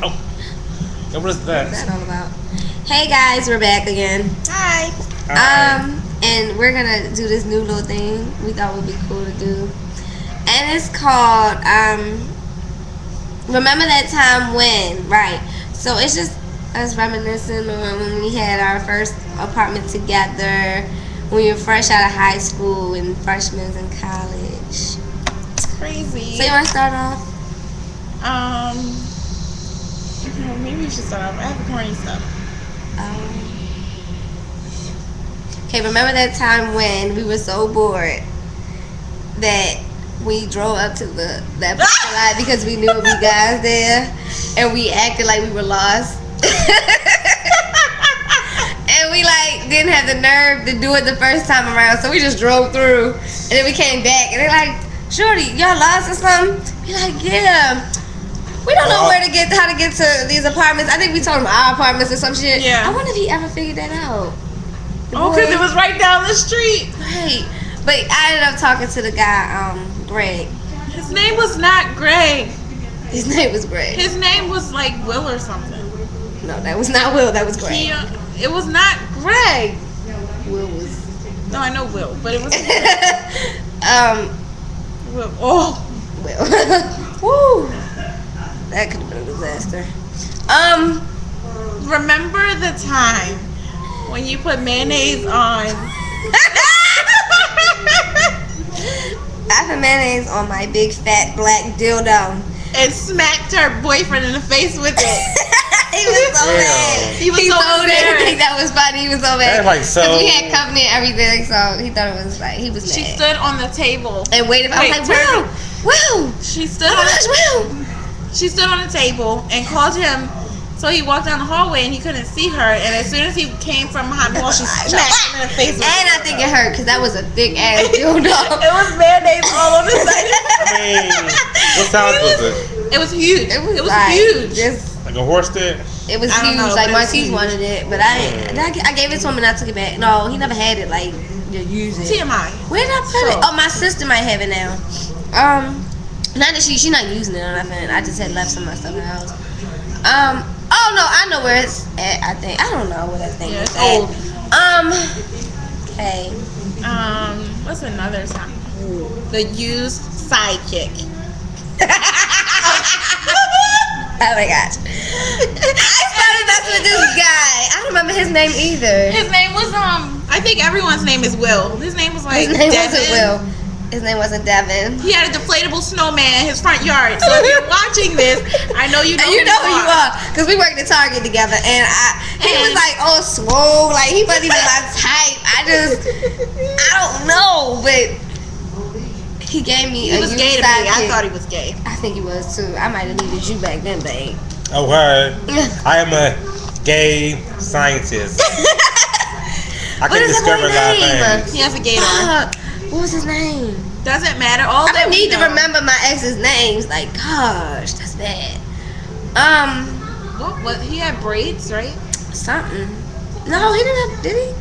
Oh. And what is that? What's that all about? Hey guys, we're back again. Hi. And we're gonna do this new little thing we thought would be cool to do. And it's called Remember That Time When, right? So it's just us reminiscing on when we had our first apartment together, when we were fresh out of high school and freshmen in college. It's crazy. So you wanna start off? Maybe we should start off. I have corny stuff. Okay, remember that time when we were so bored that we drove up to that parking lot because we knew it would be guys there, and we acted like we were lost. And we didn't have the nerve to do it the first time around, so we just drove through, and then we came back, and they're like, "Shorty, y'all lost or something?" We like, "Yeah, we don't know how to get to these apartments." I think we told him our apartments or some shit. Yeah. I wonder if he ever figured that out. Oh, because it was right down the street. Right. But I ended up talking to the guy, Greg. His name was not Greg. His name was Greg. His name was like Will or something. No, that was not Will. That was Greg. It was not Greg. Will was. No, I know Will, but it was Will. Oh. Will. Woo. That could have been a disaster. Remember the time when you put mayonnaise on? I put mayonnaise on my big fat black dildo And smacked her boyfriend in the face with it. He was so mad. He was so didn't think that was funny. He was so mad. That's so. Because we had company and everything, so he thought it was he was mad. She stood on the table and waited. I was like, Will. She stood Will. She stood on the table and called him. So he walked down the hallway and he couldn't see her. And as soon as he came from behind the wall, she smacked him in the face. And I think it hurt because that was a thick ass dildo. It was mayonnaise all over the side. What size was it? It was huge. It was huge. Like a horse dick? It was huge. Like Martise wanted it, but I gave it to him and I took it back. No, he never had it. Like use it. TMI. Where did I put it? Oh, my sister might have it now. Not that she's not using it or nothing. I just had left some of my stuff in the house. Oh no, I know where it's at. I think I don't know where that thing is. It's old. Okay. What's another time? The used sidekick. Oh my gosh. I started messing with this guy. I don't remember his name either. His name was I think everyone's name is Will. His name was like His name Devin. wasn't Will. His name wasn't Devin. He had a deflatable snowman in his front yard. So if you're watching this, I know you know. And you know who you are, because we worked at Target together, and he was like, oh, swole, like he wasn't even my type. I don't know, but he gave me He was gay to me. I thought he was gay. I think he was too. I might have needed you back then, babe. Okay. I am a gay scientist. I can discover a lot of things. He has a gaydar. What was his name? Doesn't matter. All I that don't need to remember my ex's names. Like, gosh, that's bad. What? He had braids, right? Something. No, he didn't have. Did he?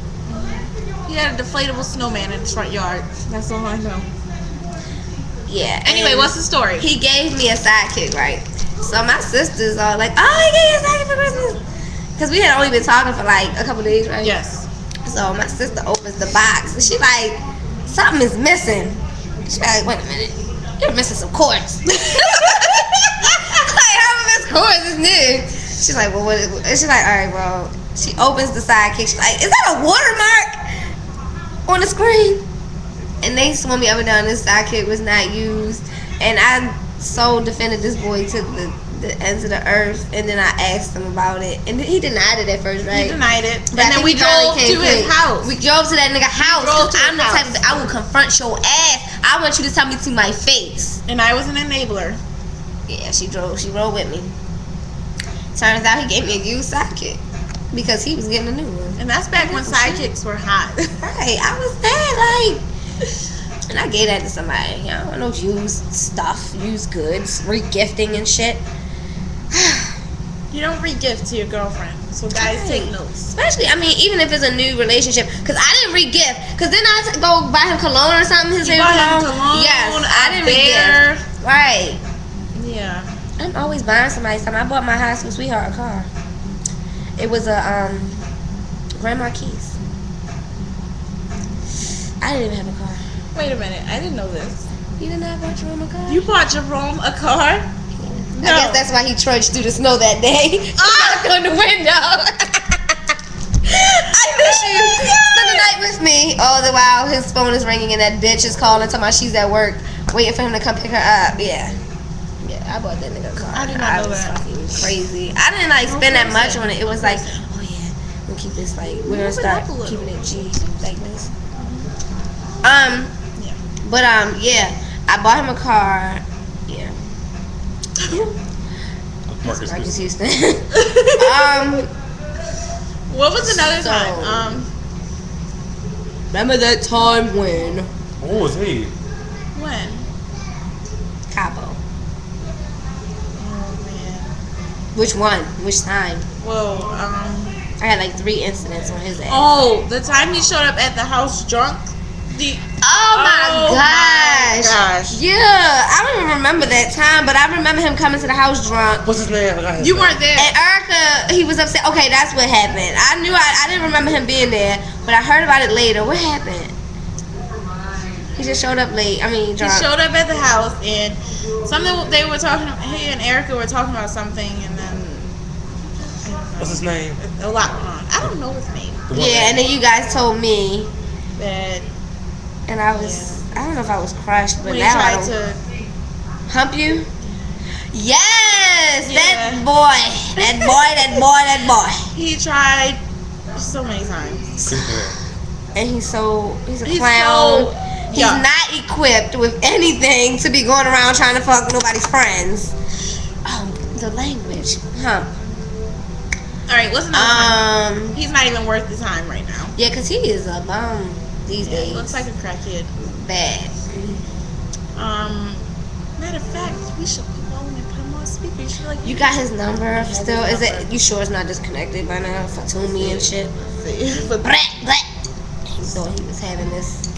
He had a deflatable snowman in his front yard. That's all I know. Yeah. Anyway, what's the story? He gave me a sidekick, right? So my sisters are like, oh, he gave you a sidekick for Christmas. Because we had only been talking for like a couple days, right? Yes. So my sister opens the box and she like, something is missing. She like, wait a minute, you're missing some cords. Like, how am I miss cords? It's new. She's like, well, what? She's like, all right, well. She opens the sidekick. She's like, is that a watermark on the screen? And they swung me up and down. This sidekick was not used, and I so defended this boy to the ends of the earth. And then I asked him about it, and he denied it at first, right? He denied it. But and then we drove to his house. We drove to that nigga house. I'm the type that I will confront your ass. I want you to tell me to my face. And I was an enabler. Yeah, she rode with me. Turns out he gave me a used sidekick because he was getting a new one. And that's back when sidekicks were hot. Right, I was there like, and I gave that to somebody. You know, I know used stuff, used goods, regifting and shit. You don't re-gift to your girlfriend. So guys, take notes. Especially, I mean, even if it's a new relationship, because I didn't re-gift. Because then I go buy him cologne or something. His favorite cologne. Yes, I didn't re-gift. Right. Yeah. I'm always buying somebody something. I bought my high school sweetheart a car. It was a Grand Marquis. I didn't even have a car. Wait a minute, I didn't know this. You did not buy Jerome a car? You bought Jerome a car? No. I guess that's why he trudged through the snow that day. On the window. I knew she spent the night with me. All the while his phone is ringing and that bitch is calling, talking about she's at work, waiting for him to come pick her up. Yeah, I bought that nigga a car. I did not know was that. fucking crazy. I didn't like spend that much on it. It was like, oh yeah, we'll keep this like we're gonna start keeping it G like this. But yeah, I bought him a car. Yeah. Marcus Houston. What was another So- time? Remember that time when What was he? When? Cabo? Oh man. Which one? Which time? Well, I had like 3 incidents on his ass. oh, the time he showed up at the house drunk. Oh my gosh. gosh. Yeah, I don't even remember that time, but I remember him coming to the house drunk. What's his name? I forgot his You name. weren't there. And Erica, he was upset. Okay, that's what happened. I knew I didn't remember him being there, but I heard about it later. What happened? He just showed up late. I mean, He drunk. showed up at the house and something they were talking. He and Erica were talking about something, and then What's his name? a lot went on. I don't know his name. The one Yeah, and then you guys told me, That and I was, I don't know if I was crushed, but when he now I tried don't. to. Hump you? Yes, Yeah. that boy. He tried so many times. And he's a He's clown. so- He's yeah. not equipped with anything to be going around trying to fuck nobody's friends. Oh, the language. Hump. All right, what's another time? He's not even worth the time right now. Yeah, because he is a bum these Yeah, days. he looks like a crackhead. Bad. Matter of fact, we should go and put him on speaker. You should You got his number still? Is it? You sure it's not disconnected by now? To me and shit. But Brat, brat. He thought he was having this.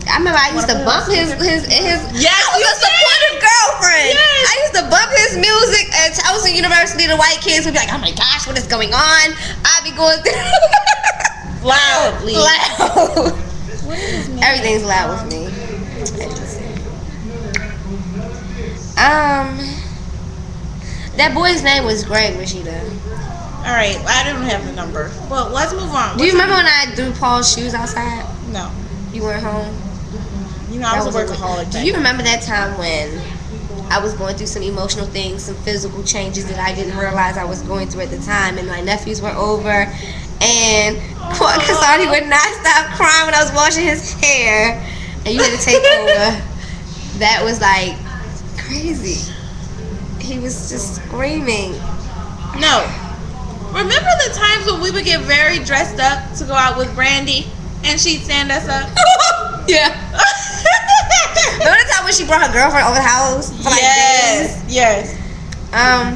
I remember I used to bump his. Yes, I was you a supportive girlfriend. Yes. I used to bump his music at Towson University. The white kids would be like, "Oh my gosh, what is going on?" I'd be going through loudly. loud. What is his name? Everything's loud with me. That boy's name was Greg, Rashida. All right, I don't have the number. Well, let's move on. Do you remember when I threw Paul's shoes outside? No. You weren't home. You know, I was a That workaholic. Do you remember that time when I was going through some emotional things, some physical changes that I didn't realize I was going through at the time, and my nephews were over, and Kasani would not stop crying when I was washing his hair, and you had to take over. That was like crazy. He was just screaming. No. Remember the times when we would get very dressed up to go out with Brandy, and she'd stand us up? Yeah. Remember the time when she brought her girlfriend over the house for like days? Yes. Let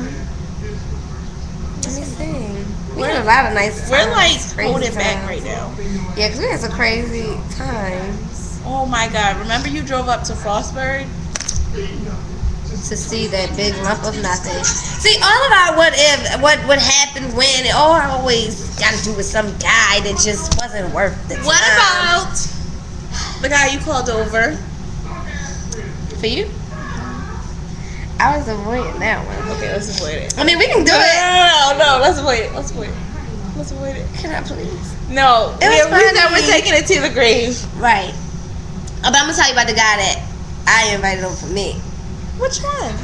me think. We had a lot of nice times. We're like crazy holding back times. right now. Yeah, because we had some crazy times Oh my God! Remember you drove up to Frostburg? to see that big lump of nothing. See, all of our what if, what would happen when, it all always got to do with some guy that just wasn't worth the time. What about the guy you called over? For you? I was avoiding that one. Okay, let's avoid it. I mean, we can do it. No, let's avoid it. Let's avoid it. Let's avoid it. Can I please? No, It was we said funny. we're taking it to the grave. Right. But I'm going to tell you about the guy that I invited over for me. Which one?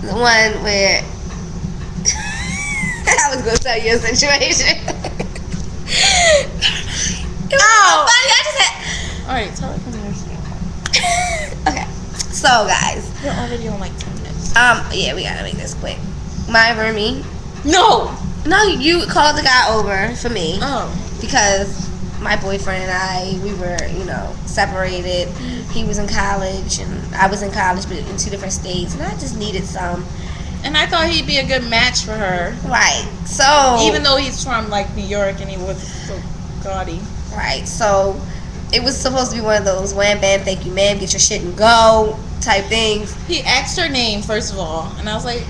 The one where I was gonna tell you a situation. It was so funny. I just had. All right, tell it from there. Okay, so guys, We're already on like 10 minutes. yeah, we gotta make this quick. My roomie. No. No, you called the guy over for me Oh. because my boyfriend and I, we were, separated. He was in college and I was in college, but in 2 different states, and I just needed some. And I thought he'd be a good match for her, Right. So even though he's from like New York and he was so gaudy. Right, so it was supposed to be one of those wham bam, thank you ma'am, get your shit and go type things. He asked her name first of all, and I was like,